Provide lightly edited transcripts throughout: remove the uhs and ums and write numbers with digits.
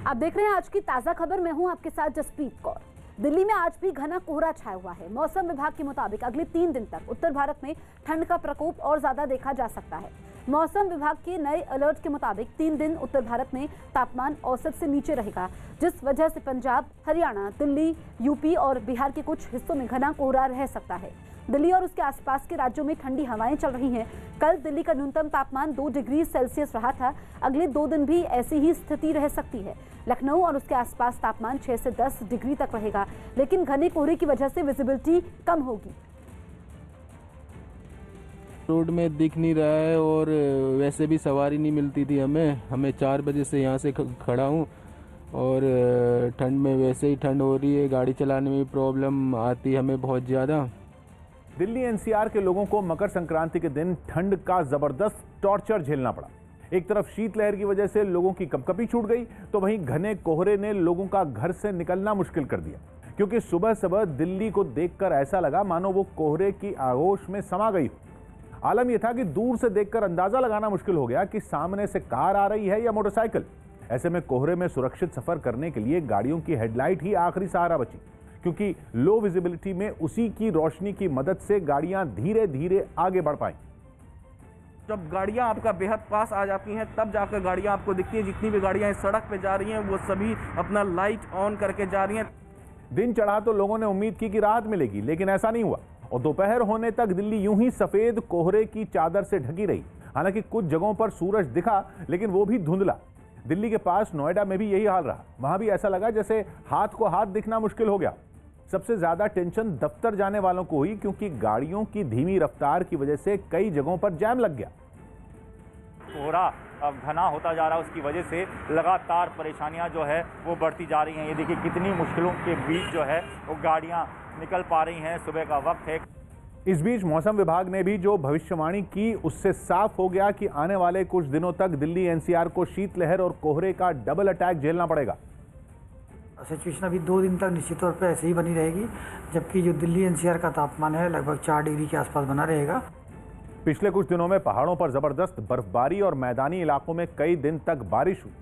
आप देख रहे हैं आज की ताजा खबर। मैं हूं आपके साथ जसप्रीत कौर। दिल्ली में आज भी घना कोहरा छाया हुआ है। मौसम विभाग के मुताबिक अगले 3 दिन तक उत्तर भारत में ठंड का प्रकोप और ज्यादा देखा जा सकता है। मौसम विभाग के नए अलर्ट के मुताबिक 3 दिन उत्तर भारत में तापमान औसत से नीचे रहेगा, जिस वजह से पंजाब, हरियाणा, दिल्ली, यूपी और बिहार के कुछ हिस्सों में घना कोहरा रह सकता है। दिल्ली और उसके आसपास के राज्यों में ठंडी हवाएं चल रही हैं। कल दिल्ली का न्यूनतम तापमान 2 डिग्री सेल्सियस रहा था। अगले 2 दिन भी ऐसी ही स्थिति रह सकती है। लखनऊ और उसके आसपास तापमान 6 से 10 डिग्री तक रहेगा, लेकिन घने कोहरे की वजह से विजिबिलिटी कम होगी। रोड में दिख नहीं रहा है और वैसे भी सवारी नहीं मिलती थी हमें 4 बजे से यहाँ से खड़ा हूँ और ठंड में वैसे ही ठंड हो रही है, गाड़ी चलाने में प्रॉब्लम आती है हमें बहुत ज़्यादा। दिल्ली एनसीआर के लोगों को मकर संक्रांति के दिन ठंड का जबरदस्त टॉर्चर झेलना पड़ा। एक तरफ शीतलहर की वजह से लोगों की कंपकपी छूट गई, तो वहीं घने कोहरे ने लोगों का घर से निकलना मुश्किल कर दिया, क्योंकि सुबह सुबह दिल्ली को देखकर ऐसा लगा मानो वो कोहरे की आगोश में समा गई। आलम यह था कि दूर से देखकर अंदाजा लगाना मुश्किल हो गया कि सामने से कार आ रही है या मोटरसाइकिल। ऐसे में कोहरे में सुरक्षित सफर करने के लिए गाड़ियों की हेडलाइट ही आखिरी सहारा बची, क्योंकि लो विजिबिलिटी में उसी की रोशनी की मदद से गाड़ियां धीरे धीरे आगे बढ़ पाई। जब गाड़ियां आपका बेहद पास आ जाती हैं तब जाकर गाड़ियां आपको दिखती हैं। जितनी भी गाड़ियां इस सड़क पे जा रही हैं वो सभी अपना लाइट ऑन करके जा रही हैं। दिन चढ़ा तो लोगों ने उम्मीद की कि राहत मिलेगी, लेकिन ऐसा नहीं हुआ और दोपहर होने तक दिल्ली यूं ही सफेद कोहरे की चादर से ढकी रही। हालांकि कुछ जगहों पर सूरज दिखा, लेकिन वो भी धुंधला। दिल्ली के पास नोएडा में भी यही हाल रहा। वहां भी ऐसा लगा जैसे हाथ को हाथ दिखना मुश्किल हो गया। सबसे ज्यादा टेंशन दफ्तर जाने वालों को हुई, क्योंकि गाड़ियों की धीमी रफ्तार की वजह से कई जगहों पर जैम लग गया। कोहरा अब घना होता जा रहा है, उसकी वजह से लगातार परेशानियां जो है वो बढ़ती जा रही हैं। ये देखिए कितनी मुश्किलों के बीच जो है वो गाड़ियां निकल पा रही हैं। सुबह का वक्त है। इस बीच मौसम विभाग ने भी जो भविष्यवाणी की उससे साफ हो गया कि आने वाले कुछ दिनों तक दिल्ली एनसीआर को शीतलहर और कोहरे का डबल अटैक झेलना पड़ेगा। सिचुएशन अभी 2 दिन तक निश्चित तौर पे ऐसे ही बनी रहेगी, जबकि जो दिल्ली एनसीआर का तापमान है लगभग 4 डिग्री के आसपास बना रहेगा। पिछले कुछ दिनों में पहाड़ों पर जबरदस्त बर्फबारी और मैदानी इलाकों में कई दिन तक बारिश हुई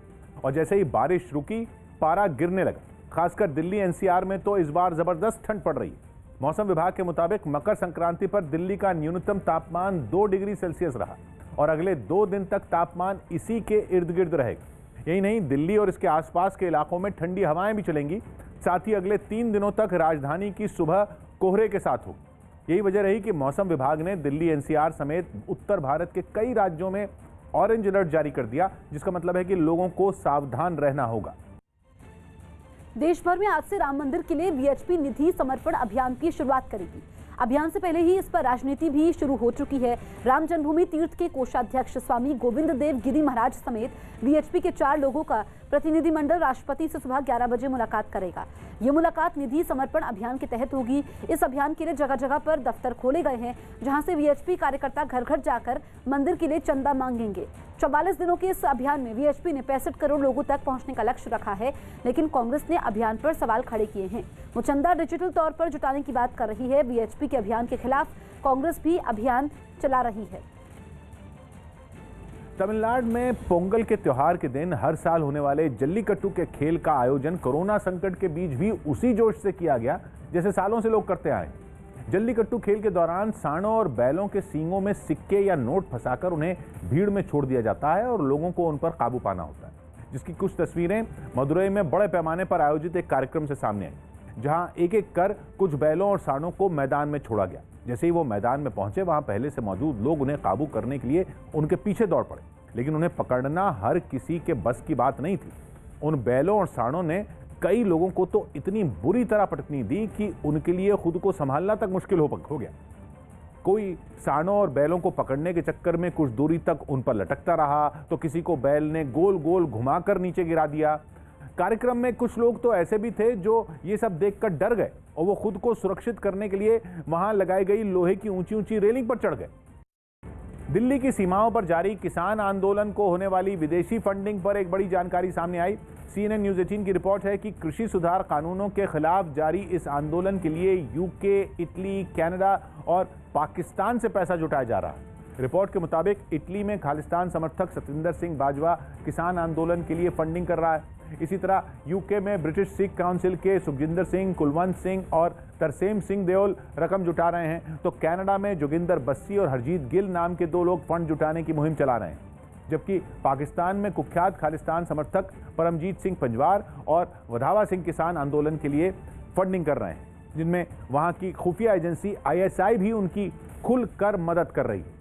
और जैसे ही बारिश रुकी पारा गिरने लगा। खासकर दिल्ली एनसीआर में तो इस बार जबरदस्त ठंड पड़ रही है। मौसम विभाग के मुताबिक मकर संक्रांति पर दिल्ली का न्यूनतम तापमान 2 डिग्री सेल्सियस रहा और अगले 2 दिन तक तापमान इसी के इर्द गिर्द रहेगा। यही नहीं, दिल्ली और इसके आसपास के इलाकों में ठंडी हवाएं भी चलेंगी। साथ ही अगले 3 दिनों तक राजधानी की सुबह कोहरे के साथ होगी। यही वजह रही कि मौसम विभाग ने दिल्ली एनसीआर समेत उत्तर भारत के कई राज्यों में ऑरेंज अलर्ट जारी कर दिया, जिसका मतलब है कि लोगों को सावधान रहना होगा। देश भर में आज से राम मंदिर के लिए वीएचपी निधि समर्पण अभियान की शुरुआत करेगी। अभियान से पहले ही इस पर राजनीति भी शुरू हो चुकी है। राम जन्मभूमि तीर्थ के कोषाध्यक्ष स्वामी गोविंद देव गिरी महाराज समेत वीएचपी के 4 लोगों का प्रतिनिधिमंडल राष्ट्रपति से सुबह 11 बजे मुलाकात करेगा। ये मुलाकात निधि समर्पण अभियान के तहत होगी। इस अभियान के लिए जगह जगह पर दफ्तर खोले गए हैं, जहां से वीएचपी कार्यकर्ता घर घर जाकर मंदिर के लिए चंदा मांगेंगे। 44 दिनों के इस अभियान में वीएचपी ने 65 करोड़ लोगों तक पहुंचने का लक्ष्य रखा है, लेकिन कांग्रेस ने अभियान पर सवाल खड़े किए हैं। वो चंदा डिजिटल तौर पर जुटाने की बात कर रही है। वीएचपी के अभियान के खिलाफ कांग्रेस भी अभियान चला रही है। तमिलनाडु में पोंगल के त्योहार के दिन हर साल होने वाले जल्लीकट्टू के खेल का आयोजन कोरोना संकट के बीच भी उसी जोश से किया गया जैसे सालों से लोग करते आए। जल्लीकट्टू खेल के दौरान सांडों और बैलों के सींगों में सिक्के या नोट फंसाकर उन्हें भीड़ में छोड़ दिया जाता है और लोगों को उन पर काबू पाना होता है, जिसकी कुछ तस्वीरें मदुरई में बड़े पैमाने पर आयोजित एक कार्यक्रम से सामने आई, जहां एक एक कर कुछ बैलों और सांडों को मैदान में छोड़ा गया। जैसे ही वो मैदान में पहुंचे, वहां पहले से मौजूद लोग उन्हें काबू करने के लिए उनके पीछे दौड़ पड़े, लेकिन उन्हें पकड़ना हर किसी के बस की बात नहीं थी। उन बैलों और सांडों ने कई लोगों को तो इतनी बुरी तरह पटकनी दी कि उनके लिए खुद को संभालना तक मुश्किल हो गया। कोई सांडों और बैलों को पकड़ने के चक्कर में कुछ दूरी तक उन पर लटकता रहा, तो किसी को बैल ने गोल गोल घुमाकर नीचे गिरा दिया। कार्यक्रम में कुछ लोग तो ऐसे भी थे जो ये सब देखकर डर गए और वो खुद को सुरक्षित करने के लिए वहां लगाई गई लोहे की ऊंची ऊंची रेलिंग पर चढ़ गए। दिल्ली की सीमाओं पर जारी किसान आंदोलन को होने वाली विदेशी फंडिंग पर एक बड़ी जानकारी सामने आई। CNN न्यूज़ 18 की रिपोर्ट है कि कृषि सुधार कानूनों के खिलाफ जारी इस आंदोलन के लिए यूके, इटली, कनाडा और पाकिस्तान से पैसा जुटाया जा रहा है। रिपोर्ट के मुताबिक इटली में खालिस्तान समर्थक सतिंदर सिंह बाजवा किसान आंदोलन के लिए फंडिंग कर रहा है। इसी तरह यूके में ब्रिटिश सिख काउंसिल के सुखजिंदर सिंह, कुलवंत सिंह और तरसेम सिंह देओल रकम जुटा रहे हैं, तो कनाडा में जोगिंदर बस्सी और हरजीत गिल नाम के 2 लोग फंड जुटाने की मुहिम चला रहे हैं। जबकि पाकिस्तान में कुख्यात खालिस्तान समर्थक परमजीत सिंह पंजवार और वधावा सिंह किसान आंदोलन के लिए फंडिंग कर रहे हैं, जिनमें वहां की खुफिया एजेंसी ISI भी उनकी खुलकर मदद कर रही है।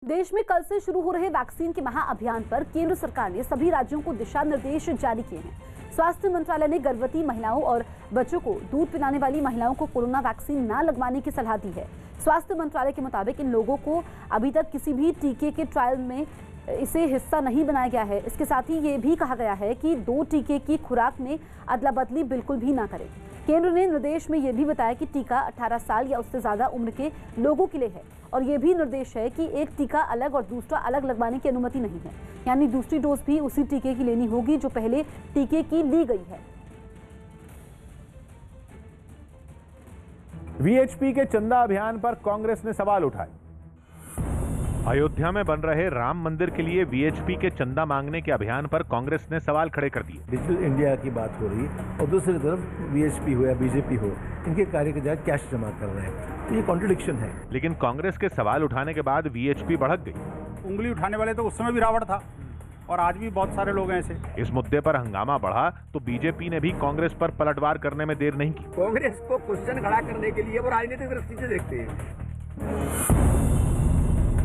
देश में कल से शुरू हो रहे वैक्सीन के महाअभियान पर केंद्र सरकार ने सभी राज्यों को दिशा निर्देश जारी किए हैं। स्वास्थ्य मंत्रालय ने गर्भवती महिलाओं और बच्चों को दूध पिलाने वाली महिलाओं को कोरोना वैक्सीन न लगवाने की सलाह दी है। स्वास्थ्य मंत्रालय के मुताबिक इन लोगों को अभी तक किसी भी टीके के ट्रायल में इसे हिस्सा नहीं बनाया गया है। इसके साथ ही ये भी कहा गया है कि 2 टीके की खुराक में अदला बदली बिल्कुल भी ना करें। केंद्र ने निर्देश में यह भी बताया कि टीका 18 साल या उससे ज्यादा उम्र के लोगों के लिए है और यह भी निर्देश है कि एक टीका अलग और दूसरा अलग लगवाने की अनुमति नहीं है, यानी दूसरी डोज भी उसी टीके की लेनी होगी जो पहले टीके की ली गई है। VHP के चंदा अभियान पर कांग्रेस ने सवाल उठाए। अयोध्या में बन रहे राम मंदिर के लिए VHP के चंदा मांगने के अभियान पर कांग्रेस ने सवाल खड़े कर दिए। डिजिटल इंडिया की बात हो रही है और दूसरी तरफ VHP हो या BJP हो, इनके कार्यकर्ता कैश जमा कर रहे हैं, तो ये कॉन्ट्रडिक्शन है। लेकिन कांग्रेस के सवाल उठाने के बाद VHP भड़क गई। उंगली उठाने वाले तो उस समय भी रावण था और आज भी बहुत सारे लोग हैं ऐसे। इस मुद्दे पर हंगामा बढ़ा तो बीजेपी ने भी कांग्रेस पर पलटवार करने में देर नहीं की। कांग्रेस को क्वेश्चन खड़ा करने के लिए वो राजनीतिक दृष्टि से देखते हैं।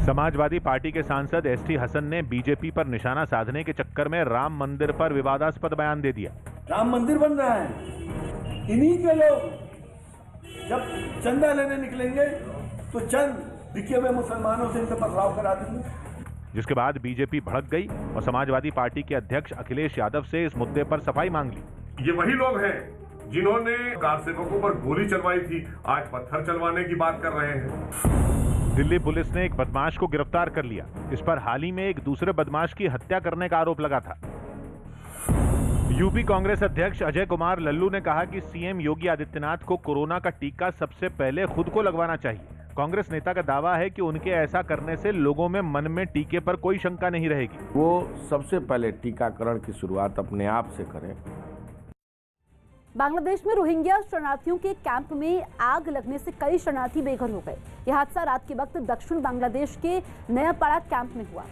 समाजवादी पार्टी के सांसद ST हसन ने बीजेपी पर निशाना साधने के चक्कर में राम मंदिर पर विवादास्पद बयान दे दिया। राम मंदिर बन रहा है, इन्हीं के लोग जब चंदा लेने निकलेंगे तो चंद दिखे हुए मुसलमानों से इनका पथराव करा देंगे। जिसके बाद बीजेपी भड़क गई और समाजवादी पार्टी के अध्यक्ष अखिलेश यादव से इस मुद्दे पर सफाई मांग ली। ये वही लोग हैं जिन्होंने कार सेवकों पर गोली चलवाई थी, आज पत्थर चलवाने की बात कर रहे हैं। दिल्ली पुलिस ने एक बदमाश को गिरफ्तार कर लिया। इस पर हाल ही में एक दूसरे बदमाश की हत्या करने का आरोप लगा था। यूपी कांग्रेस अध्यक्ष अजय कुमार लल्लू ने कहा कि CM योगी आदित्यनाथ को कोरोना का टीका सबसे पहले खुद को लगवाना चाहिए। कांग्रेस नेता का दावा है कि उनके ऐसा करने से लोगों में मन में टीके पर कोई शंका नहीं रहेगी। वो सबसे पहले टीकाकरण की शुरुआत अपने आप से करें। बांग्लादेश में रोहिंग्या शरणार्थियों के कैंप में आग लगने से कई शरणार्थी बेघर हो गए। यह हादसा रात के वक्त दक्षिण बांग्लादेश के नयापाड़ा कैंप में हुआ,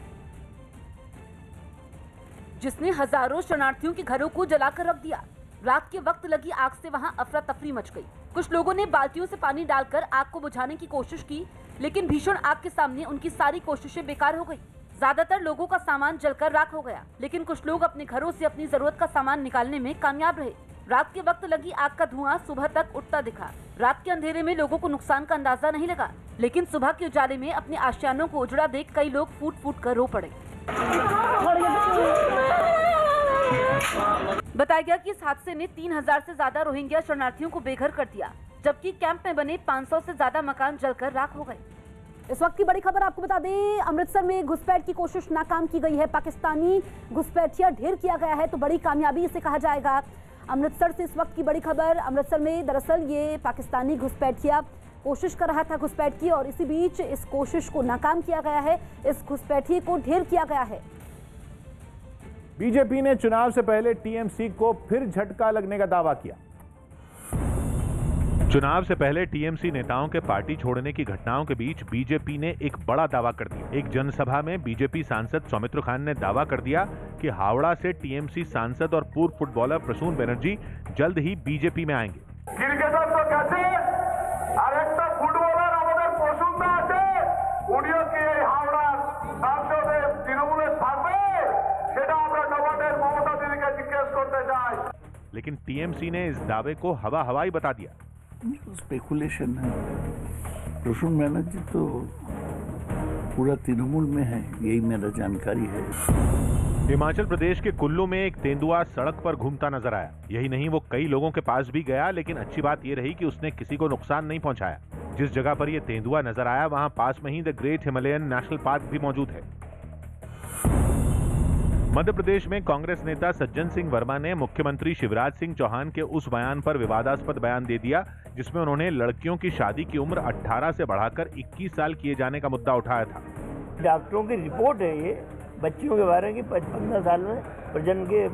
जिसने हजारों शरणार्थियों के घरों को जलाकर रख दिया। रात के वक्त लगी आग से वहां अफरा तफरी मच गई। कुछ लोगों ने बाल्टियों से पानी डालकर आग को बुझाने की कोशिश की, लेकिन भीषण आग के सामने उनकी सारी कोशिशें बेकार हो गई। ज्यादातर लोगों का सामान जलकर राख हो गया, लेकिन कुछ लोग अपने घरों से अपनी जरूरत का सामान निकालने में कामयाब रहे। रात के वक्त लगी आग का धुआं सुबह तक उठता दिखा। रात के अंधेरे में लोगों को नुकसान का अंदाजा नहीं लगा, लेकिन सुबह के उजाले में अपने आशियानों को उजड़ा देख कई लोग फूट फूट कर रो पड़े। बताया गया कि इस हादसे ने 3000 से ज्यादा रोहिंग्या शरणार्थियों को बेघर कर दिया, जबकि कैंप में बने 500 से ज्यादा मकान जलकर राख हो गए। इस वक्त की बड़ी खबर आपको बता दें, अमृतसर में घुसपैठ की कोशिश नाकाम की गई है। पाकिस्तानी घुसपैठिया ढेर किया गया है, तो बड़ी कामयाबी इसे कहा जाएगा। अमृतसर से इस वक्त की बड़ी खबर। अमृतसर में दरअसल ये पाकिस्तानी घुसपैठिया कोशिश कर रहा था घुसपैठ की, और इसी बीच इस कोशिश को नाकाम किया गया है। इस घुसपैठिए को ढेर किया गया है। बीजेपी ने चुनाव से पहले TMC को फिर झटका लगने का दावा किया। चुनाव से पहले TMC नेताओं के पार्टी छोड़ने की घटनाओं के बीच बीजेपी ने एक बड़ा दावा कर दिया। एक जनसभा में बीजेपी सांसद सौमित्र खान ने दावा कर दिया कि हावड़ा से TMC सांसद और पूर्व फुटबॉलर प्रसून बनर्जी जल्द ही बीजेपी में आएंगे। लेकिन TMC ने इस दावे को हवा हवाई बता दिया। स्पेकुलेशन है। प्रसून बनर्जी तो पूरा तृणमूल में है, यही मेरा जानकारी है। हिमाचल प्रदेश के कुल्लू में एक तेंदुआ सड़क पर घूमता नजर आया। यही नहीं, वो कई लोगों के पास भी गया, लेकिन अच्छी बात ये रही कि उसने किसी को नुकसान नहीं पहुंचाया। जिस जगह पर ये तेंदुआ नजर आया वहां पास में ही the great Himalayan national park भी मौजूद है। मध्य प्रदेश में कांग्रेस नेता सज्जन सिंह वर्मा ने मुख्यमंत्री शिवराज सिंह चौहान के उस बयान पर विवादास्पद बयान दे दिया जिसमें उन्होंने लड़कियों की शादी की उम्र 18 से बढ़ाकर 21 साल किए जाने का मुद्दा उठाया था। डॉक्टरों की रिपोर्ट है ये बच्चियों के बारे में 15 साल में प्रजनन के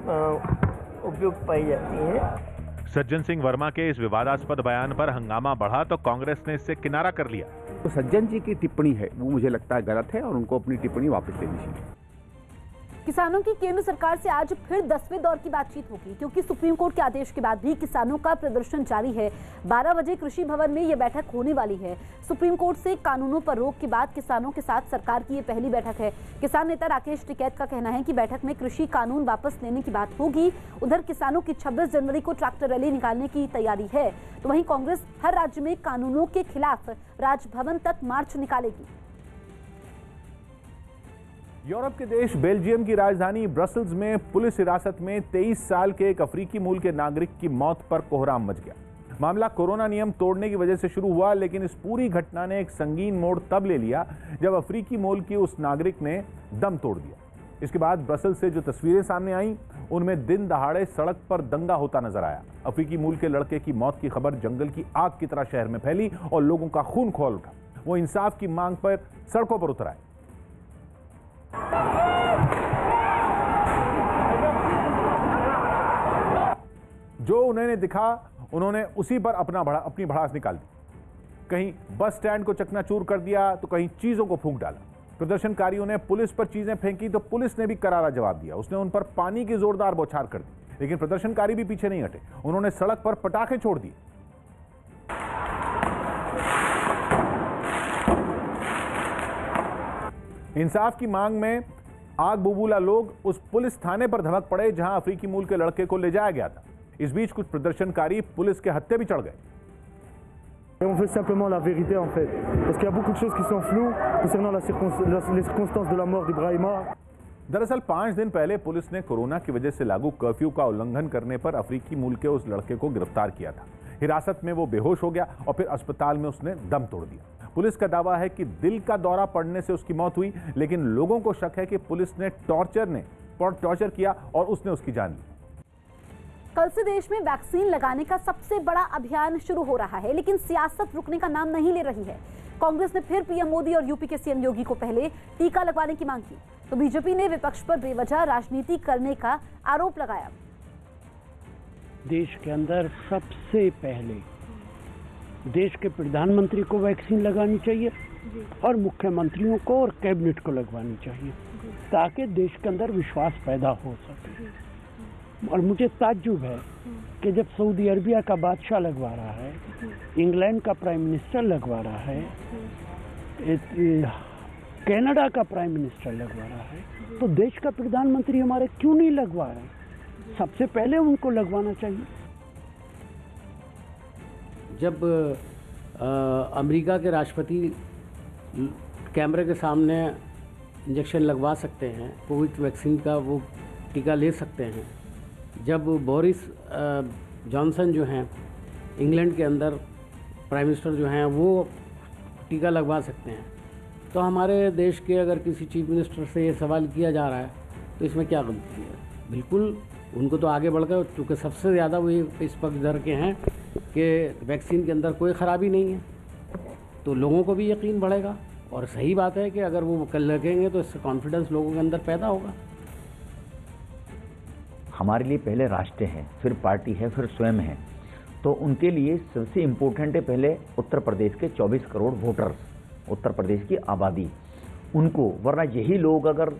उपयुक्त पाई जाती है। सज्जन सिंह वर्मा के इस विवादास्पद बयान पर हंगामा बढ़ा तो कांग्रेस ने इससे किनारा कर लिया। तो सज्जन जी की टिप्पणी है वो मुझे लगता है गलत है और उनको अपनी टिप्पणी वापस लेनी चाहिए। किसानों की केंद्र सरकार से आज फिर 10वें दौर की बातचीत होगी क्योंकि सुप्रीम कोर्ट के आदेश के बाद भी किसानों का प्रदर्शन जारी है। 12 बजे कृषि भवन में यह बैठक होने वाली है। सुप्रीम कोर्ट से कानूनों पर रोक के बाद किसानों के साथ सरकार की यह पहली बैठक है। किसान नेता राकेश टिकैत का कहना है कि बैठक में कृषि कानून वापस लेने की बात होगी। उधर किसानों की 26 जनवरी को ट्रैक्टर रैली निकालने की तैयारी है तो वहीं कांग्रेस हर राज्य में कानूनों के खिलाफ राजभवन तक मार्च निकालेगी। यूरोप के देश बेल्जियम की राजधानी ब्रसल्स में पुलिस हिरासत में 23 साल के एक अफ्रीकी मूल के नागरिक की मौत पर कोहराम मच गया। मामला कोरोना नियम तोड़ने की वजह से शुरू हुआ लेकिन इस पूरी घटना ने एक संगीन मोड़ तब ले लिया जब अफ्रीकी मूल की उस नागरिक ने दम तोड़ दिया। इसके बाद ब्रसल्स से जो तस्वीरें सामने आईं उनमें दिन दहाड़े सड़क पर दंगा होता नजर आया। अफ्रीकी मूल के लड़के की मौत की खबर जंगल की आग की तरह शहर में फैली और लोगों का खून खौल उठा। वो इंसाफ की मांग पर सड़कों पर उतर आए। जो उन्होंने दिखा उन्होंने उसी पर अपनी भड़ास निकाल दी। कहीं बस स्टैंड को चकनाचूर कर दिया तो कहीं चीजों को फूंक डाला। प्रदर्शनकारियों ने पुलिस पर चीजें फेंकी तो पुलिस ने भी करारा जवाब दिया। उसने उन पर पानी की जोरदार बौछार कर दी लेकिन प्रदर्शनकारी भी पीछे नहीं हटे। उन्होंने सड़क पर पटाखे छोड़ दिए। इंसाफ की मांग में आग बबूला लोग उस पुलिस थाने पर धमक पड़े जहां अफ्रीकी मूल के लड़के को ले जाया गया था। इस बीच कुछ प्रदर्शनकारी पुलिस के हत्थे भी चढ़ गए। On veut simplement la vérité en fait, parce qu'il y a beaucoup de choses qui sont floues concernant les circonstances de la mort d'Ibrahima. दरअसल 5 दिन पहले पुलिस ने कोरोना की वजह से लागू कर्फ्यू का उल्लंघन करने पर अफ्रीकी मूल के उस लड़के को गिरफ्तार किया था। हिरासत में वो बेहोश हो गया और फिर अस्पताल में उसने दम तोड़ दिया। पुलिस का दावा है कि दिल का दौरा पड़ने से उसकी मौत हुई लेकिन लोगों को शक है कि पुलिस ने टॉर्चर किया और उसने उसकी जान ली। कल से देश में वैक्सीन लगाने का सबसे बड़ा अभियान शुरू हो रहा है लेकिन सियासत रुकने का नाम नहीं ले रही है। कांग्रेस ने फिर पीएम मोदी और यूपी के सीएम योगी को पहले टीका लगवाने की मांग की तो बीजेपी ने विपक्ष पर बेवजह राजनीति करने का आरोप लगाया। देश के अंदर सबसे पहले देश के प्रधानमंत्री को वैक्सीन लगानी चाहिए और मुख्यमंत्रियों को और कैबिनेट को लगवानी चाहिए ताकि देश के अंदर विश्वास पैदा हो सके। और मुझे ताज्जुब है कि जब सऊदी अरबिया का बादशाह लगवा रहा है, इंग्लैंड का प्राइम मिनिस्टर लगवा रहा है, कनाडा का प्राइम मिनिस्टर लगवा रहा है, तो देश का प्रधानमंत्री हमारे क्यों नहीं लगवा रहे? सबसे पहले उनको लगवाना चाहिए। जब अमेरिका के राष्ट्रपति कैमरे के सामने इंजेक्शन लगवा सकते हैं, कोविड वैक्सीन का वो टीका ले सकते हैं, जब बोरिस जॉनसन जो हैं इंग्लैंड के अंदर प्राइम मिनिस्टर जो हैं वो टीका लगवा सकते हैं, तो हमारे देश के अगर किसी चीफ मिनिस्टर से ये सवाल किया जा रहा है तो इसमें क्या गलती है? बिल्कुल उनको तो आगे बढ़कर, चूँकि सबसे ज़्यादा वो इस पक्ष दर के हैं कि वैक्सीन के अंदर कोई ख़राबी नहीं है, तो लोगों को भी यकीन बढ़ेगा। और सही बात है कि अगर वो कल लगेंगे तो इससे कॉन्फिडेंस लोगों के अंदर पैदा होगा। हमारे लिए पहले राष्ट्र है, फिर पार्टी है, फिर स्वयं है, तो उनके लिए सबसे इम्पोर्टेंट है पहले उत्तर प्रदेश के 24 करोड़ वोटर्स, उत्तर प्रदेश की आबादी, उनको। वरना यही लोग अगर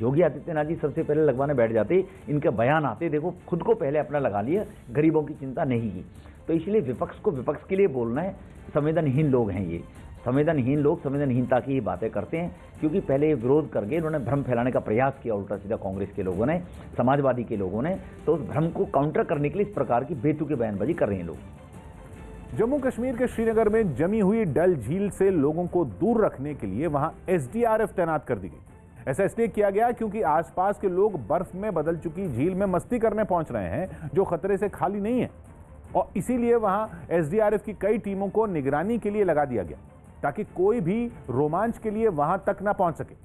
योगी आदित्यनाथ जी सबसे पहले लगवाने बैठ जाते, इनके बयान आते, देखो खुद को पहले अपना लगा लिया, गरीबों की चिंता नहीं की। तो इसलिए विपक्ष को विपक्ष के लिए बोलना है। संवेदनहीन लोग हैं ये, संवेदनहीन लोग संवेदनहीनता की ही बातें करते हैं, क्योंकि पहले ये विरोध करके इन्होंने भ्रम फैलाने का प्रयास किया उल्टा सीधा कांग्रेस के लोगों ने, समाजवादी के लोगों ने, तो उस भ्रम को काउंटर करने के लिए इस प्रकार की बेतुकी बयानबाजी कर रहे हैं लोग। जम्मू कश्मीर के श्रीनगर में जमी हुई डल झील से लोगों को दूर रखने के लिए वहां एसडीआरएफ तैनात कर दी गई। ऐसा इसलिए किया गया क्योंकि आसपास के लोग बर्फ में बदल चुकी झील में मस्ती करने पहुंच रहे हैं जो खतरे से खाली नहीं है, और इसीलिए वहां एसडीआरएफ की कई टीमों को निगरानी के लिए लगा दिया गया ताकि कोई भी रोमांच के लिए वहां तक ना पहुंच सके।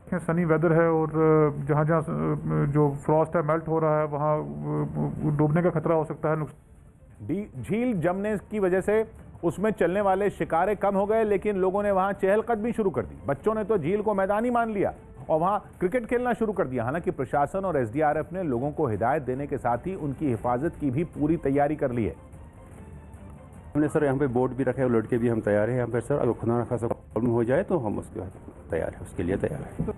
सनी वेदर है और जहाँ जहाँ जो फ्रॉस्ट है मेल्ट हो रहा है वहाँ डूबने का खतरा हो सकता है। झील जमने की वजह से उसमें चलने वाले शिकारे कम हो गए, लेकिन लोगों ने वहां चहलकदमी शुरू कर दी। बच्चों ने तो झील को मैदानी मान लिया और वहां क्रिकेट खेलना शुरू कर दिया। हालांकि प्रशासन और एसडीआरएफ ने लोगों को हिदायत देने के साथ ही उनकी हिफाजत की भी पूरी तैयारी कर ली है। हमने सर यहाँ पे बोर्ड भी रखे, उलट के भी हम तैयार हैं यहाँ पे सर। अगर खुदा न खासा प्रॉब्लम हो जाए तो हम उसके बाद तैयार है, उसके लिए तैयार है।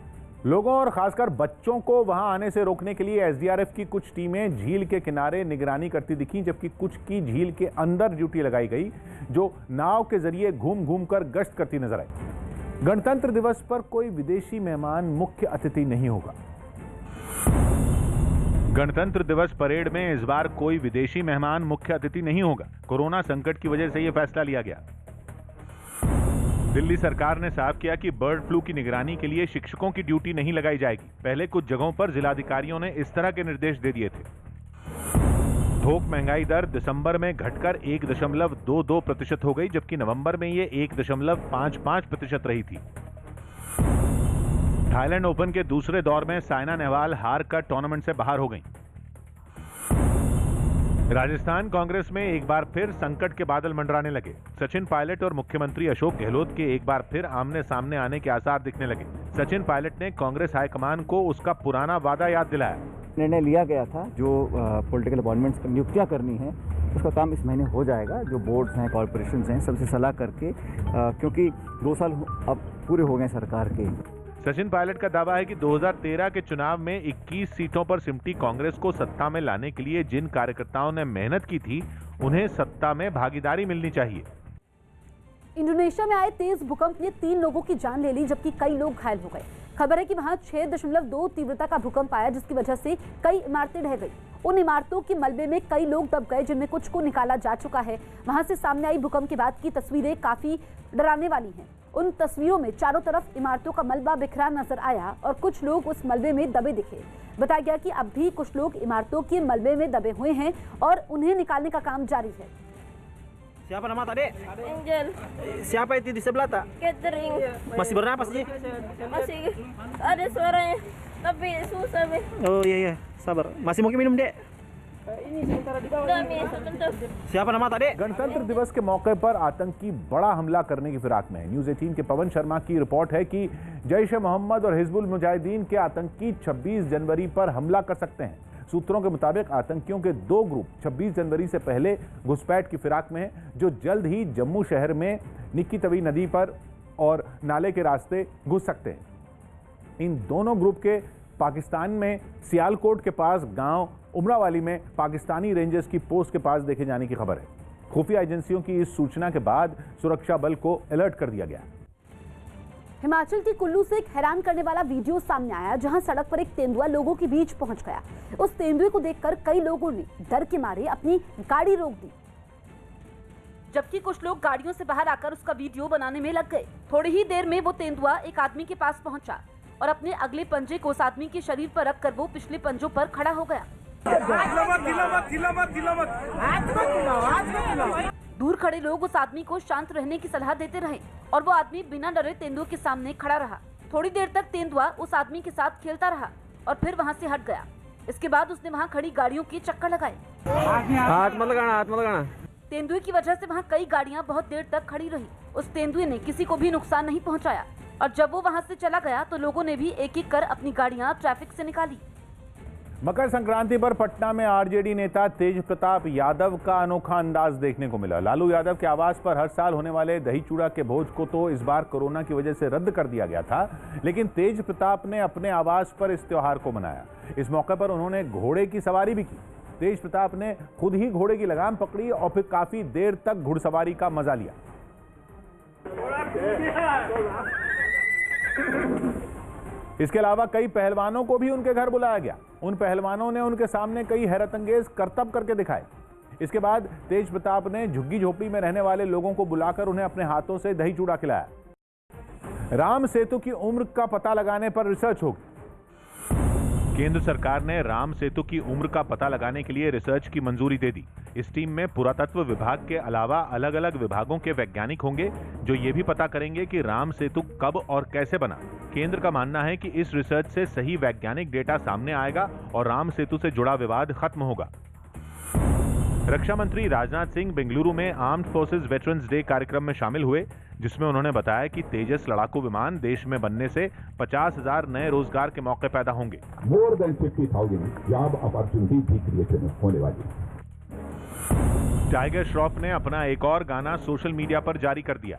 लोगों और खासकर बच्चों को वहां आने से रोकने के लिए एसडीआरएफ की कुछ टीमें झील के किनारे निगरानी करती दिखी, जबकि कुछ की झील के अंदर ड्यूटी लगाई गई, जो नाव के जरिए घूम घूम कर गश्त करती नजर आई। गणतंत्र दिवस पर कोई विदेशी मेहमान मुख्य अतिथि नहीं होगा। गणतंत्र दिवस परेड में इस बार कोई विदेशी मेहमान मुख्य अतिथि नहीं होगा। कोरोना संकट की वजह से यह फैसला लिया गया। दिल्ली सरकार ने साफ किया कि बर्ड फ्लू की निगरानी के लिए शिक्षकों की ड्यूटी नहीं लगाई जाएगी। पहले कुछ जगहों पर जिलाधिकारियों ने इस तरह के निर्देश दे दिए थे। थोक महंगाई दर दिसंबर में घटकर 1.22% हो गई, जबकि नवंबर में ये 1.55% रही थी। थाईलैंड ओपन के दूसरे दौर में साइना नेहवाल हार कर टूर्नामेंट से बाहर हो गई। राजस्थान कांग्रेस में एक बार फिर संकट के बादल मंडराने लगे। सचिन पायलट और मुख्यमंत्री अशोक गहलोत के एक बार फिर आमने सामने आने के आसार दिखने लगे। सचिन पायलट ने कांग्रेस हाईकमान को उसका पुराना वादा याद दिलाया। निर्णय लिया गया था जो पॉलिटिकल अपॉइंटमेंट्स पर नियुक्तियां करनी है, उसका काम इस महीने हो जाएगा। जो बोर्ड्स हैं, कॉर्पोरेशंस हैं, सबसे सलाह करके, क्योंकि 2 साल अब पूरे हो गए सरकार के। सचिन पायलट का दावा है कि 2013 के चुनाव में 21 सीटों पर सिमटी कांग्रेस को सत्ता में लाने के लिए जिन कार्यकर्ताओं ने मेहनत की थी, उन्हें सत्ता में भागीदारी मिलनी चाहिए। इंडोनेशिया में आए तेज भूकंप ने 3 लोगों की जान ले ली, जबकि कई लोग घायल हो गए। खबर है कि वहां 6.2 तीव्रता का भूकंप आया, जिसकी वजह से कई इमारतें ढह गई। उन इमारतों के मलबे में कई लोग दब गए, जिनमें कुछ को निकाला जा चुका है। वहां से सामने आई भूकंप के बाद की तस्वीरें काफी डराने वाली हैं। उन तस्वीरों में चारों तरफ इमारतों का मलबा बिखरा नजर आया और कुछ लोग उस मलबे में दबे दिखे। बताया गया कि अब भी कुछ लोग इमारतों के मलबे में दबे हुए हैं और उन्हें निकालने का काम जारी है। Siapa nama tadi? Angel. Siapa itu di sebelah tak? Catering. Masih bernapas sih? Masih ada suaranya, tapi susah nih. Oh iya, sabar. Masih mungkin minum dek? Ini sementara di bawah. Siapa nama tadi? गणतंत्र दिवस के मौके पर आतंकी बड़ा हमला करने की फिराक में है। न्यूज़ 18 के पवन शर्मा की रिपोर्ट है कि जैश ए मोहम्मद और हिजबुल मुजाहिदीन के आतंकी 26 जनवरी पर हमला कर सकते हैं। सूत्रों के मुताबिक आतंकियों के 2 ग्रुप 26 जनवरी से पहले घुसपैठ की फिराक में है, जो जल्द ही जम्मू शहर में निक्की तवी नदी पर और नाले के रास्ते घुस सकते हैं। इन दोनों ग्रुप के पाकिस्तान में सियालकोट के पास गांव उमरावाली में पाकिस्तानी रेंजर्स की पोस्ट के पास देखे जाने की खबर है। खुफिया एजेंसियों की इस सूचना के बाद सुरक्षा बल को अलर्ट कर दिया गया। हिमाचल के कुल्लू से एक हैरान करने वाला वीडियो सामने आया, जहां सड़क पर एक तेंदुआ लोगों के बीच पहुंच गया। उस तेंदुए को देखकर कई लोगों ने डर के मारे अपनी गाड़ी रोक दी, जबकि कुछ लोग गाड़ियों से बाहर आकर उसका वीडियो बनाने में लग गए। थोड़ी ही देर में वो तेंदुआ एक आदमी के पास पहुंचा और अपने अगले पंजे को उस आदमी के शरीर पर रखकर वो पिछले पंजों पर खड़ा हो गया। दूर खड़े लोग उस आदमी को शांत रहने की सलाह देते रहे और वो आदमी बिना डरे तेंदुए के सामने खड़ा रहा। थोड़ी देर तक तेंदुआ उस आदमी के साथ खेलता रहा और फिर वहां से हट गया। इसके बाद उसने वहां खड़ी गाड़ियों के चक्कर लगाए। हाथ मत लगाना। तेंदुए की वजह से वहां कई गाड़ियां बहुत देर तक खड़ी रही। उस तेंदुए ने किसी को भी नुकसान नहीं पहुंचाया और जब वो वहां से चला गया तो लोगों ने भी एक एक कर अपनी गाड़ियां ट्रैफिक से निकाली। मकर संक्रांति पर पटना में आरजेडी नेता तेज प्रताप यादव का अनोखा अंदाज देखने को मिला। लालू यादव के आवास पर हर साल होने वाले दही चूड़ा के भोज को तो इस बार कोरोना की वजह से रद्द कर दिया गया था, लेकिन तेज प्रताप ने अपने आवास पर इस त्योहार को मनाया। इस मौके पर उन्होंने घोड़े की सवारी भी की। तेज प्रताप ने खुद ही घोड़े की लगाम पकड़ी और फिर काफी देर तक घुड़सवारी का मजा लिया। इसके अलावा कई पहलवानों को भी उनके घर बुलाया गया। उन पहलवानों ने उनके सामने कई हैरतअंगेज करतब करके दिखाए। इसके बाद तेज प्रताप ने झुग्गी झोपड़ी में रहने वाले लोगों को बुलाकर उन्हें अपने हाथों से दही चूड़ा खिलाया। राम सेतु की उम्र का पता लगाने पर रिसर्च होगी। केंद्र सरकार ने राम सेतु की उम्र का पता लगाने के लिए रिसर्च की मंजूरी दे दी। इस टीम में पुरातत्व विभाग के अलावा अलग अलग विभागों के वैज्ञानिक होंगे जो ये भी पता करेंगे कि राम सेतु कब और कैसे बना। केंद्र का मानना है कि इस रिसर्च से सही वैज्ञानिक डेटा सामने आएगा और राम सेतु से जुड़ा विवाद खत्म होगा। रक्षा मंत्री राजनाथ सिंह बेंगलुरु में आर्म्ड फोर्सेज वेटरन्स डे कार्यक्रम में शामिल हुए, जिसमें उन्होंने बताया कि तेजस लड़ाकू विमान देश में बनने से 50,000 नए रोजगार के मौके पैदा होंगे। More than 50,000 job opportunities भी क्रिएशन होने वाली है। टाइगर श्रॉफ ने अपना एक और गाना सोशल मीडिया पर जारी कर दिया।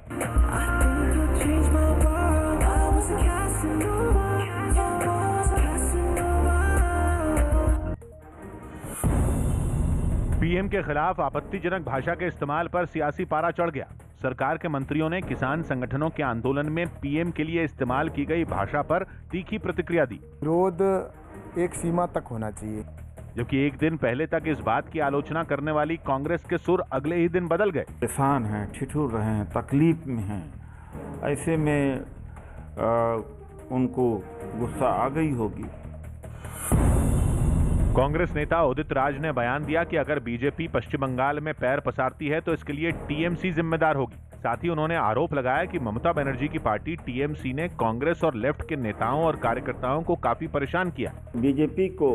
पीएम के खिलाफ आपत्तिजनक भाषा के इस्तेमाल पर सियासी पारा चढ़ गया। सरकार के मंत्रियों ने किसान संगठनों के आंदोलन में पीएम के लिए इस्तेमाल की गई भाषा पर तीखी प्रतिक्रिया दी। विरोध एक सीमा तक होना चाहिए। जबकि एक दिन पहले तक इस बात की आलोचना करने वाली कांग्रेस के सुर अगले ही दिन बदल गए। किसान हैं, ठिठुर रहे हैं, तकलीफ में हैं, ऐसे में उनको गुस्सा आ गई होगी। कांग्रेस नेता उदित राज ने बयान दिया कि अगर बीजेपी पश्चिम बंगाल में पैर पसारती है तो इसके लिए टीएमसी जिम्मेदार होगी। साथ ही उन्होंने आरोप लगाया कि ममता बनर्जी की पार्टी टीएमसी ने कांग्रेस और लेफ्ट के नेताओं और कार्यकर्ताओं को काफी परेशान किया। बीजेपी को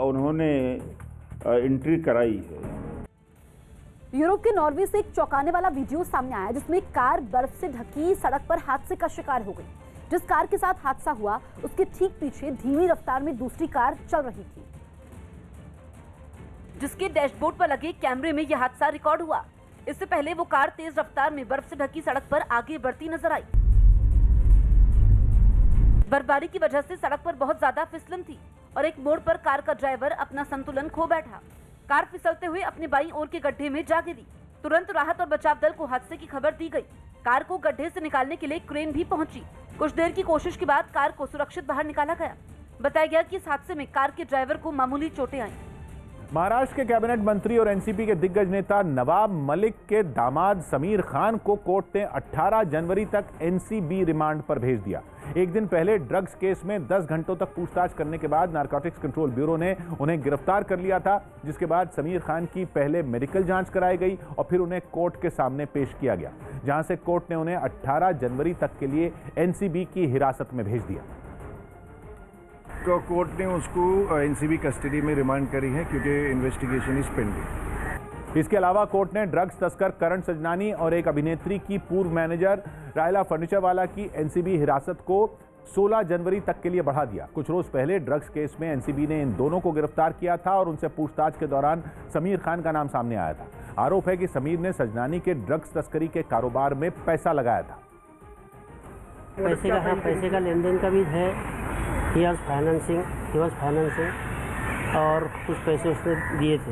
उन्होंने एंट्री कराई है। यूरोप के नॉर्वे से एक चौंकाने वाला वीडियो सामने आया जिसमें कार बर्फ से ढकी सड़क पर हादसे का शिकार हो गई। जिस कार के साथ हादसा हुआ उसके ठीक पीछे धीमी रफ्तार में दूसरी कार चल रही थी, जिसके डैशबोर्ड पर लगे कैमरे में यह हादसा रिकॉर्ड हुआ। इससे पहले वो कार तेज रफ्तार में बर्फ से ढकी सड़क पर आगे बढ़ती नजर आई। बर्फबारी की वजह से सड़क पर बहुत ज्यादा फिसलन थी और एक मोड़ पर कार का ड्राइवर अपना संतुलन खो बैठा। कार फिसलते हुए अपने बाईं ओर के गड्ढे में जा गिरी। तुरंत राहत और बचाव दल को हादसे की खबर दी गई। कार को गड्ढे से निकालने के लिए क्रेन भी पहुंची। कुछ देर की कोशिश के बाद कार को सुरक्षित बाहर निकाला गया। बताया गया कि इस हादसे में कार के ड्राइवर को मामूली चोटें आईं। महाराष्ट्र के कैबिनेट मंत्री और एनसीपी के दिग्गज नेता नवाब मलिक के दामाद समीर खान को कोर्ट ने 18 जनवरी तक एनसीबी रिमांड पर भेज दिया। एक दिन पहले ड्रग्स केस में 10 घंटों तक पूछताछ करने के बाद नारकोटिक्स कंट्रोल ब्यूरो ने उन्हें गिरफ्तार कर लिया था, जिसके बाद समीर खान की पहले मेडिकल जांच कराई गई और फिर उन्हें कोर्ट के सामने पेश किया गया, जहां से कोर्ट ने उन्हें 18 जनवरी तक के लिए एनसीबी की हिरासत में भेज दिया। तो कोर्ट ने उसको एनसीबी कस्टडी में रिमांड करी है क्योंकि इन्वेस्टिगेशन इज पेंडिंग। इसके अलावा कोर्ट ने ड्रग्स तस्कर करण सजनानी और एक अभिनेत्री की पूर्व मैनेजर रायला फर्नीचरवाला की एनसीबी हिरासत को 16 जनवरी तक के लिए बढ़ा दिया। कुछ रोज पहले ड्रग्स केस में एनसीबी ने इन दोनों को गिरफ्तार किया था और उनसे पूछताछ के दौरान समीर खान का नाम सामने आया था। आरोप है कि समीर ने सजनानी के ड्रग्स तस्करी के कारोबार में पैसा लगाया था। पैसे का लेन देन का भी है। ही वॉज फाइनेंसिंग और कुछ पैसे उसने दिए थे।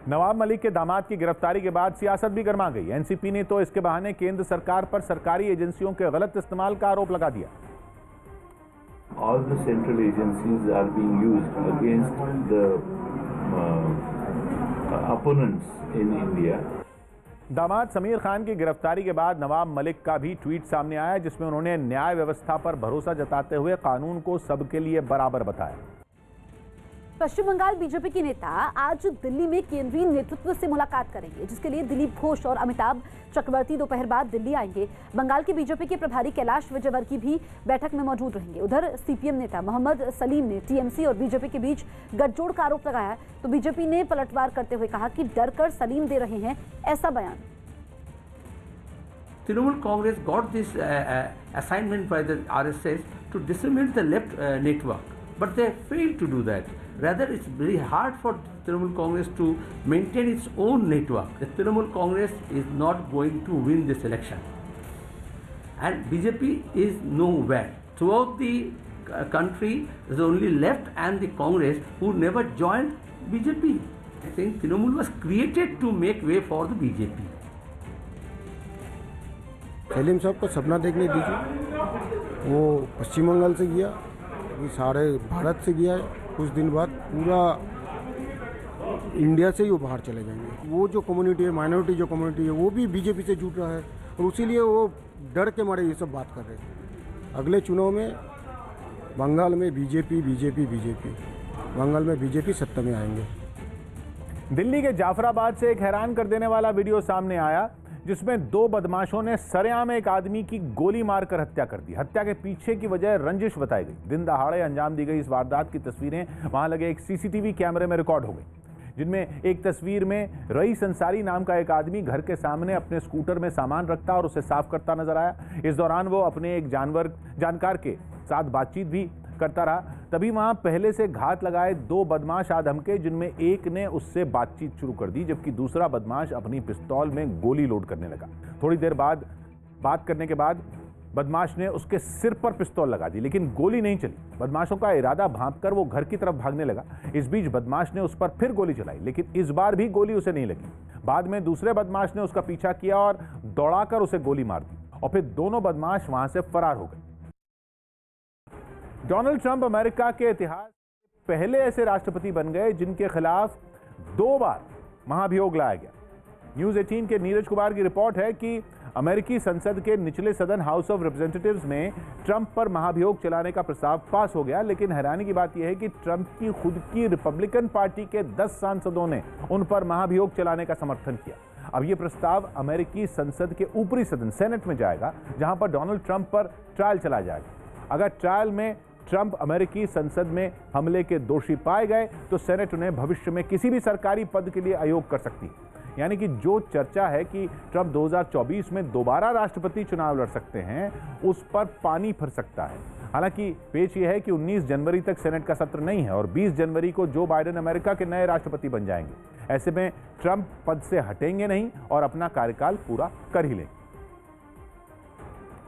नवाब मलिक के दामाद की गिरफ्तारी के बाद सियासत भी गर्मा गई। एनसीपी ने तो इसके बहाने केंद्र सरकार पर सरकारी एजेंसियों के गलत इस्तेमाल का आरोप लगा दिया। All the central agencies are being used against the opponents in India. दामाद समीर खान की गिरफ्तारी के बाद नवाब मलिक का भी ट्वीट सामने आया, जिसमें उन्होंने न्याय व्यवस्था पर भरोसा जताते हुए कानून को सबके लिए बराबर बताया। पश्चिम बंगाल बीजेपी के नेता आज दिल्ली में केंद्रीय नेतृत्व से मुलाकात करेंगे, जिसके लिए दिलीप घोष और अमिताभ चक्रवर्ती दोपहर बाद दिल्ली आएंगे। बंगाल के बीजेपी के प्रभारी कैलाश विजयवर्गीय भी बैठक में मौजूद रहेंगे। उधर सीपीएम नेता मोहम्मद सलीम ने टीएमसी और बीजेपी के बीच गठजोड़ का आरोप लगाया, तो बीजेपी ने पलटवार करते हुए कहा कि डर कर सलीम दे रहे हैं ऐसा बयान। Trinamool Congress got this assignment by the RSS to disseminate the left network, but they failed to do that. Rather, it's very hard for Trinamool Congress to maintain its own network. The Trinamool Congress is not going to win this election, and BJP is nowhere. Throughout the country, there's only left and the Congress who never joined BJP. I think Trinamool was created to make way for the BJP. Salim साहब को सपना देखने दीजिए। वो पश्चिम बंगाल से गया, अभी सारे भारत से गया है, कुछ दिन बाद पूरा इंडिया से ही वो बाहर चले जाएंगे। वो जो कम्युनिटी है, माइनॉरिटी जो कम्युनिटी है, वो भी बीजेपी से जुड़ रहा है और उसीलिए वो डर के मारे ये सब बात कर रहे हैं। अगले चुनाव में बंगाल में बीजेपी बीजेपी बीजेपी, बंगाल में बीजेपी सत्ता में आएंगे। दिल्ली के जाफराबाद से एक हैरान कर देने वाला वीडियो सामने आया जिसमें दो बदमाशों ने सरेआम एक आदमी की गोली मारकर हत्या कर दी। हत्या के पीछे की वजह रंजिश बताई गई। दिन दहाड़े अंजाम दी गई इस वारदात की तस्वीरें वहां लगे एक सीसीटीवी कैमरे में रिकॉर्ड हो गई, जिनमें एक तस्वीर में रईस अंसारी नाम का एक आदमी घर के सामने अपने स्कूटर में सामान रखता और उसे साफ करता नजर आया। इस दौरान वो अपने एक जानकार के साथ बातचीत भी करता रहा। तभी वहां पहले से घात लगाए दो बदमाश आ धमके, जिनमें एक ने उससे बातचीत शुरू कर दी जबकि दूसरा बदमाश अपनी पिस्तौल में गोली लोड करने लगा। थोड़ी देर बाद बात करने के बाद बदमाश ने उसके सिर पर पिस्तौल लगा दी, लेकिन गोली नहीं चली। बदमाशों का इरादा भांपकर वो घर की तरफ भागने लगा। इस बीच बदमाश ने उस पर फिर गोली चलाई, लेकिन इस बार भी गोली उसे नहीं लगी। बाद में दूसरे बदमाश ने उसका पीछा किया और दौड़ाकर उसे गोली मार दी और फिर दोनों बदमाश वहां से फरार हो गए। डोनाल्ड ट्रंप अमेरिका के इतिहास में पहले ऐसे राष्ट्रपति बन गए जिनके खिलाफ 2 बार महाभियोग लाया गया। न्यूज़ 18 के नीरज कुमार की रिपोर्ट है कि अमेरिकी संसद के निचले सदन हाउस ऑफ रिप्रेजेंटेटिव्स में ट्रंप पर महाभियोग चलाने का प्रस्ताव पास हो गया, लेकिन हैरानी की बात यह है कि ट्रंप की खुद की रिपब्लिकन पार्टी के 10 सांसदों ने उन पर महाभियोग चलाने का समर्थन किया। अब यह प्रस्ताव अमेरिकी संसद के ऊपरी सदन सेनेट में जाएगा, जहां पर डोनाल्ड ट्रंप पर ट्रायल चला जाएगा। अगर ट्रायल में ट्रंप अमेरिकी संसद में हमले के दोषी पाए गए तो सेनेट उन्हें भविष्य में किसी भी सरकारी पद के लिए अयोग कर सकती है। यानी कि जो चर्चा है कि ट्रंप 2024 में दोबारा राष्ट्रपति चुनाव लड़ सकते हैं, उस पर पानी फिर सकता है। हालांकि पेच यह है कि 19 जनवरी तक सेनेट का सत्र नहीं है और 20 जनवरी को जो बाइडेन अमेरिका के नए राष्ट्रपति बन जाएंगे। ऐसे में ट्रंप पद से हटेंगे नहीं और अपना कार्यकाल पूरा कर ही लेंगे।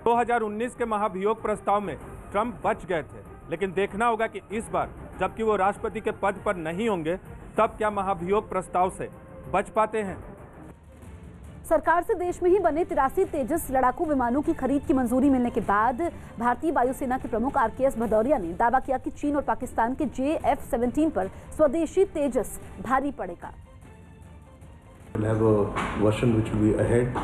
2019 के महाभियोग प्रस्ताव में ट्रंप बच गए थे, लेकिन देखना होगा कि इस बार जबकि वो राष्ट्रपति के पद पर नहीं होंगे, तब क्या महाभियोग प्रस्ताव से बच पाते हैं। सरकार से देश में ही बने 83 तेजस लड़ाकू विमानों की खरीद की मंजूरी मिलने के बाद भारतीय वायुसेना के प्रमुख RKS भदौरिया ने दावा किया कि चीन और पाकिस्तान के JF-17 पर स्वदेशी तेजस भारी पड़ेगा। We'll have a version which will be ahead,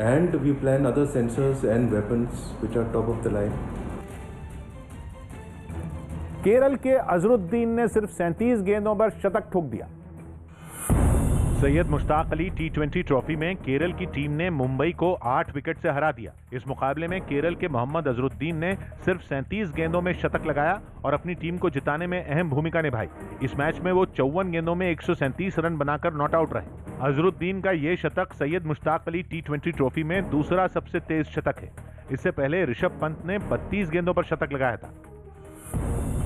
and we plan other sensors and weapons which are top of the line. Kerala के अजरुद्दीन ने सिर्फ 37 गेंदों पर शतक ठोक दिया। सैयद मुश्ताक अली T20 ट्रॉफी में केरल की टीम ने मुंबई को 8 विकेट से हरा दिया। इस मुकाबले में केरल के मोहम्मद अजरुद्दीन ने सिर्फ 37 गेंदों में शतक लगाया और अपनी टीम को जिताने में अहम भूमिका निभाई। इस मैच में वो 54 गेंदों में 137 रन बनाकर नॉट आउट रहे। अजरुद्दीन का ये शतक सैयद मुश्ताक अली T20 ट्रॉफी में दूसरा सबसे तेज शतक है। इससे पहले ऋषभ पंत ने 32 गेंदों पर शतक लगाया था।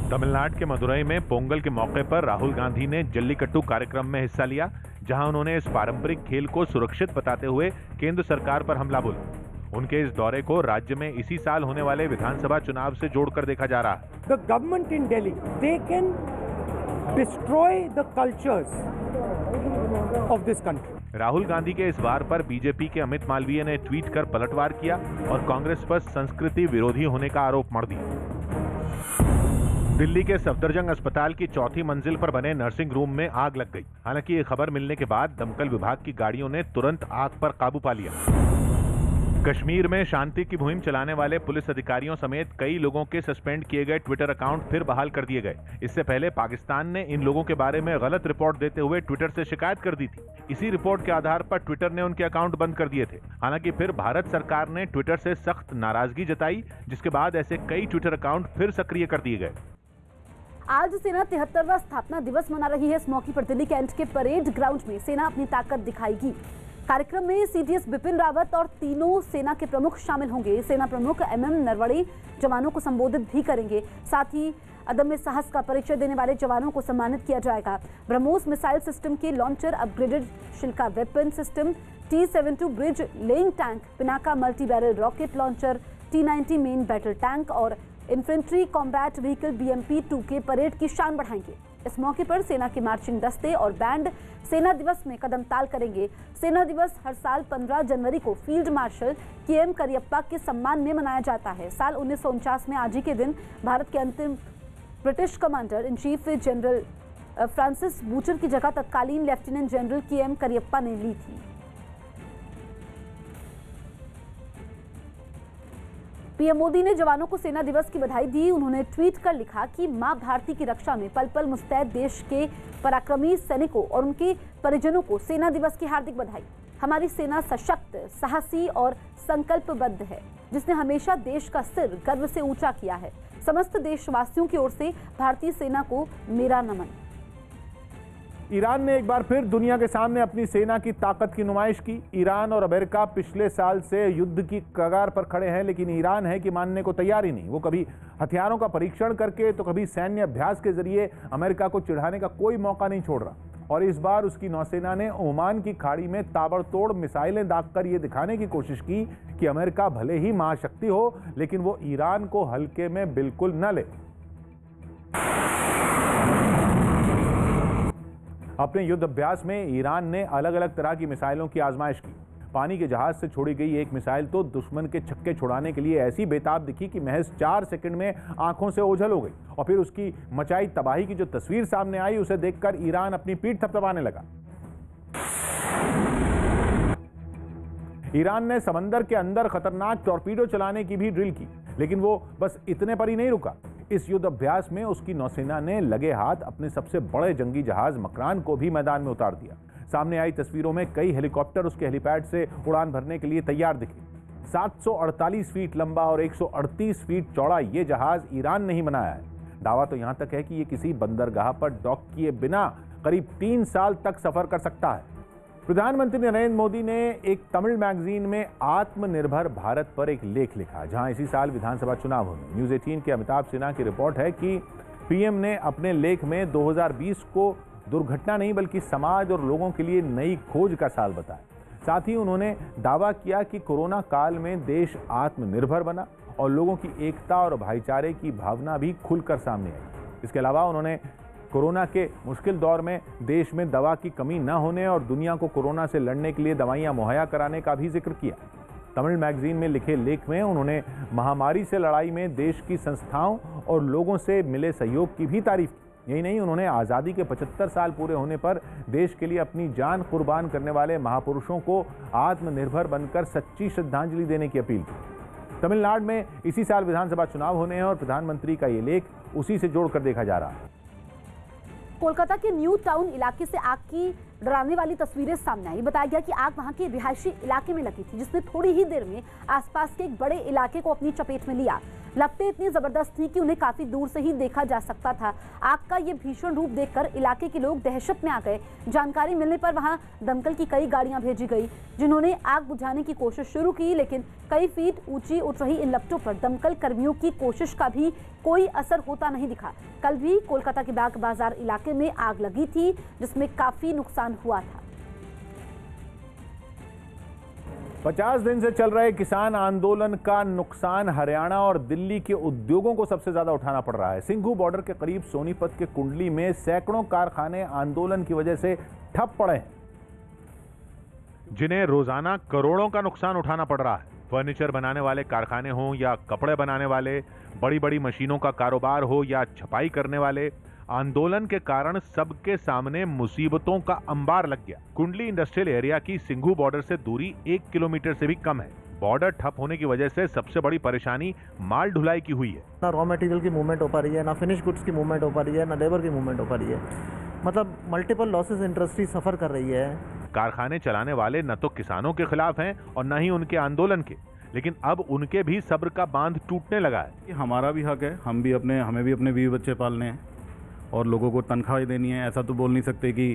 तमिलनाडु के मदुरई में पोंगल के मौके पर राहुल गांधी ने जल्लीकट्टू कार्यक्रम में हिस्सा लिया, जहां उन्होंने इस पारंपरिक खेल को सुरक्षित बताते हुए केंद्र सरकार पर हमला बोला। उनके इस दौरे को राज्य में इसी साल होने वाले विधानसभा चुनाव से जोड़कर देखा जा रहा है। The government in Delhi, they can destroy the cultures of this country. Rahul Gandhi के इस वार पर बीजेपी के अमित मालवीय ने ट्वीट कर पलटवार किया और कांग्रेस पर संस्कृति विरोधी होने का आरोप मढ़ दिया। दिल्ली के सफदरजंग अस्पताल की 4थी मंजिल पर बने नर्सिंग रूम में आग लग गई। हालांकि ये खबर मिलने के बाद दमकल विभाग की गाड़ियों ने तुरंत आग पर काबू पा लिया। कश्मीर में शांति की मुहिम चलाने वाले पुलिस अधिकारियों समेत कई लोगों के सस्पेंड किए गए ट्विटर अकाउंट फिर बहाल कर दिए गए। इससे पहले पाकिस्तान ने इन लोगों के बारे में गलत रिपोर्ट देते हुए ट्विटर से शिकायत कर दी थी। इसी रिपोर्ट के आधार पर ट्विटर ने उनके अकाउंट बंद कर दिए थे। हालांकि फिर भारत सरकार ने ट्विटर से सख्त नाराजगी जताई, जिसके बाद ऐसे कई ट्विटर अकाउंट फिर सक्रिय कर दिए गए। आज सेना 73वां स्थापना दिवस मना रही है। इस मौके पर दिल्ली कैंट के परेड ग्राउंड में सेना अपनी ताकत दिखाएगी। कार्यक्रम में CDS बिपिन रावत और तीनों सेना के प्रमुख शामिल होंगे। सेना प्रमुख MM नरवणे जवानों को संबोधित भी करेंगे। साथ ही अदम्य साहस का परिचय देने वाले जवानों को सम्मानित किया जाएगा। ब्रह्मोस मिसाइल सिस्टम के launcher, upgraded शिल्का weapon system, T-72 bridge laying tank, Pinaka multi barrel rocket launcher, T-90 main battle tank और इन्फेंट्री कॉम्बैट व्हीकल BMP-2 के परेड की शान बढ़ाएंगे। इस मौके पर सेना के मार्चिंग दस्ते और बैंड सेना दिवस में कदम ताल करेंगे। सेना दिवस हर साल 15 जनवरी को फील्ड मार्शल KM करियप्पा के सम्मान में मनाया जाता है। साल 1949 में आज ही के दिन भारत के अंतिम British commander in chief general Francis butcher की जगह तत्कालीन लेफ्टिनेंट जनरल KM करियप्पा ने ली थी। पीएम मोदी ने जवानों को सेना दिवस की बधाई दी। उन्होंने ट्वीट कर लिखा कि मां भारती की रक्षा में पल पल मुस्तैद देश के पराक्रमी सैनिकों और उनके परिजनों को सेना दिवस की हार्दिक बधाई। हमारी सेना सशक्त, साहसी और संकल्पबद्ध है, जिसने हमेशा देश का सिर गर्व से ऊंचा किया है। समस्त देशवासियों की ओर से भारतीय सेना को मेरा नमन। ईरान ने एक बार फिर दुनिया के सामने अपनी सेना की ताकत की नुमाइश की। ईरान और अमेरिका पिछले साल से युद्ध की कगार पर खड़े हैं, लेकिन ईरान है कि मानने को तैयार ही नहीं। वो कभी हथियारों का परीक्षण करके तो कभी सैन्य अभ्यास के जरिए अमेरिका को चिढ़ाने का कोई मौका नहीं छोड़ रहा। और इस बार उसकी नौसेना ने ओमान की खाड़ी में ताबड़तोड़ मिसाइलें दागकर ये दिखाने की कोशिश की कि अमेरिका भले ही महाशक्ति हो, लेकिन वो ईरान को हल्के में बिल्कुल न ले। अपने युद्ध अभ्यास में ईरान ने अलग अलग तरह की मिसाइलों की आजमाइश की। पानी के जहाज से छोड़ी गई एक मिसाइल तो दुश्मन के छक्के छुड़ाने के लिए ऐसी बेताब दिखी कि महज 4 सेकंड में आंखों से ओझल हो गई। और फिर उसकी मचाई तबाही की जो तस्वीर सामने आई, उसे देखकर ईरान अपनी पीठ थपथपाने लगा। ईरान ने समंदर के अंदर खतरनाक टॉर्पीडो चलाने की भी ड्रिल की, लेकिन वो बस इतने पर ही नहीं रुका। इस युद्ध अभ्यास में उसकी नौसेना ने लगे हाथ अपने सबसे बड़े जंगी जहाज मकरान को भी मैदान में उतार दिया। सामने आई तस्वीरों में कई हेलीकॉप्टर उसके हेलीपैड से उड़ान भरने के लिए तैयार दिखे। 748 फीट लंबा और 138 फीट चौड़ा ये जहाज ईरान ने ही बनाया है। दावा तो यहां तक है कि ये किसी बंदरगाह पर डॉक किए बिना करीब 3 साल तक सफर कर सकता है। प्रधानमंत्री नरेंद्र मोदी ने एक तमिल मैगजीन में आत्मनिर्भर भारत पर एक लेख लिखा, जहां इसी साल विधानसभा चुनाव होंगे। न्यूज़ 18 के अमिताभ सिन्हा की रिपोर्ट है कि पीएम ने अपने लेख में 2020 को दुर्घटना नहीं बल्कि समाज और लोगों के लिए नई खोज का साल बताया। साथ ही उन्होंने दावा किया कि कोरोना काल में देश आत्मनिर्भर बना और लोगों की एकता और भाईचारे की भावना भी खुलकर सामने आई। इसके अलावा उन्होंने कोरोना के मुश्किल दौर में देश में दवा की कमी न होने और दुनिया को कोरोना से लड़ने के लिए दवाइयां मुहैया कराने का भी जिक्र किया। तमिल मैगजीन में लिखे लेख में उन्होंने महामारी से लड़ाई में देश की संस्थाओं और लोगों से मिले सहयोग की भी तारीफ की। यही नहीं, उन्होंने आज़ादी के 75 साल पूरे होने पर देश के लिए अपनी जान कुर्बान करने वाले महापुरुषों को आत्मनिर्भर बनकर सच्ची श्रद्धांजलि देने की अपील की। तमिलनाडु में इसी साल विधानसभा चुनाव होने हैं और प्रधानमंत्री का ये लेख उसी से जोड़कर देखा जा रहा है। कोलकाता के न्यू टाउन इलाके से आग की डराने वाली तस्वीरें सामने आई। बताया गया कि आग वहां के रिहायशी इलाके में लगी थी, जिसने थोड़ी ही देर में आसपास के एक बड़े इलाके को अपनी चपेट में लिया। लपटें इतनी जबरदस्त थी कि उन्हें काफी दूर से ही देखा जा सकता था। आग का ये भीषण रूप देखकर इलाके के लोग दहशत में आ गए। जानकारी मिलने पर वहां दमकल की कई गाड़ियां भेजी गई, जिन्होंने आग बुझाने की कोशिश शुरू की, लेकिन कई फीट ऊंची उठ रही इन लपटों पर दमकल कर्मियों की कोशिश का भी कोई असर होता नहीं दिखा। कल भी कोलकाता के बाग बाजार इलाके में आग लगी थी, जिसमें काफी नुकसान हुआ था। 50 दिन से चल रहे किसान आंदोलन का नुकसान हरियाणा और दिल्ली के उद्योगों को सबसे ज्यादा उठाना पड़ रहा है। सिंघू बॉर्डर के करीब सोनीपत के कुंडली में सैकड़ों कारखाने आंदोलन की वजह से ठप पड़े हैं, जिन्हें रोजाना करोड़ों का नुकसान उठाना पड़ रहा है। फर्नीचर बनाने वाले कारखाने हों या कपड़े बनाने वाले, बड़ी बड़ी मशीनों का कारोबार हो या छपाई करने वाले, आंदोलन के कारण सबके सामने मुसीबतों का अंबार लग गया। कुंडली इंडस्ट्रियल एरिया की सिंघू बॉर्डर से दूरी 1 किलोमीटर से भी कम है। बॉर्डर ठप होने की वजह से सबसे बड़ी परेशानी माल ढुलाई की हुई है। ना रॉ मटेरियल की मूवमेंट हो पा रही है, ना फिनिश गुड्स की मूवमेंट हो पा रही है, ना लेबर की मूवमेंट हो पा रही है। मतलब मल्टीपल लॉसेस इंडस्ट्री सफर कर रही है। कारखाने चलाने वाले न तो किसानों के खिलाफ हैं और न ही उनके आंदोलन के, लेकिन अब उनके भी सब्र का बांध टूटने लगा है। हमारा भी हक है, हमें भी अपने बीवी बच्चे पालने हैं और लोगों को तनख्वाह देनी है। ऐसा तो बोल नहीं सकते कि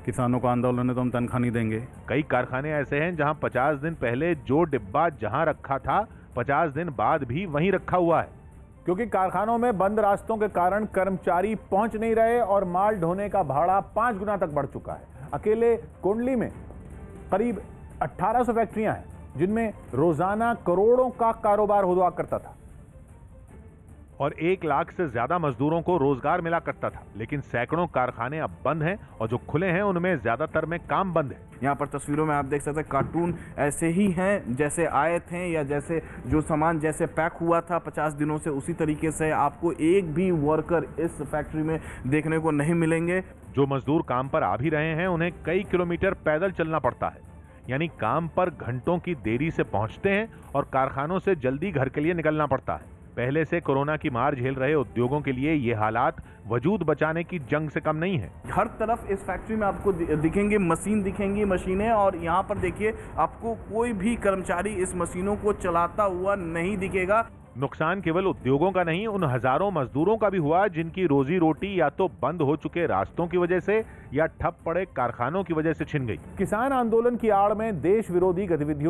किसानों का आंदोलन है तो हम तनख्वाह नहीं देंगे। कई कारखाने ऐसे हैं जहां 50 दिन पहले जो डिब्बा जहां रखा था 50 दिन बाद भी वहीं रखा हुआ है, क्योंकि कारखानों में बंद रास्तों के कारण कर्मचारी पहुंच नहीं रहे और माल ढोने का भाड़ा 5 गुना तक बढ़ चुका है। अकेले कुंडली में करीब 1800 फैक्ट्रियां हैं, जिनमें रोजाना करोड़ों का कारोबार हुआ करता था और 1 लाख से ज्यादा मजदूरों को रोजगार मिला करता था। लेकिन सैकड़ों कारखाने अब बंद हैं और जो खुले हैं उनमें ज्यादातर में काम बंद है। यहाँ पर तस्वीरों में आप देख सकते हैं कार्टून ऐसे ही हैं जैसे आए थे, या जैसे जो सामान जैसे पैक हुआ था 50 दिनों से, उसी तरीके से आपको एक भी वर्कर इस फैक्ट्री में देखने को नहीं मिलेंगे। जो मजदूर काम पर आ भी रहे हैं उन्हें कई किलोमीटर पैदल चलना पड़ता है। यानी काम पर घंटों की देरी से पहुंचते हैं और कारखानों से जल्दी घर के लिए निकलना पड़ता है। पहले से कोरोना की मार झेल रहे उद्योगों के लिए ये हालात वजूद बचाने की जंग से कम नहीं है। हर तरफ इस फैक्ट्री में आपको दिखेंगे दिखेंगी मशीनें, और यहाँ पर देखिए आपको कोई भी कर्मचारी इस मशीनों को चलाता हुआ नहीं दिखेगा। नुकसान केवल उद्योगों का नहीं, उन हजारों मजदूरों का भी हुआ जिनकी रोजी रोटी या तो बंद हो चुके रास्तों की वजह से या ठप पड़े कारखानों की वजह से छिन गई। किसान आंदोलन की आड़ में देश विरोधी गतिविधियों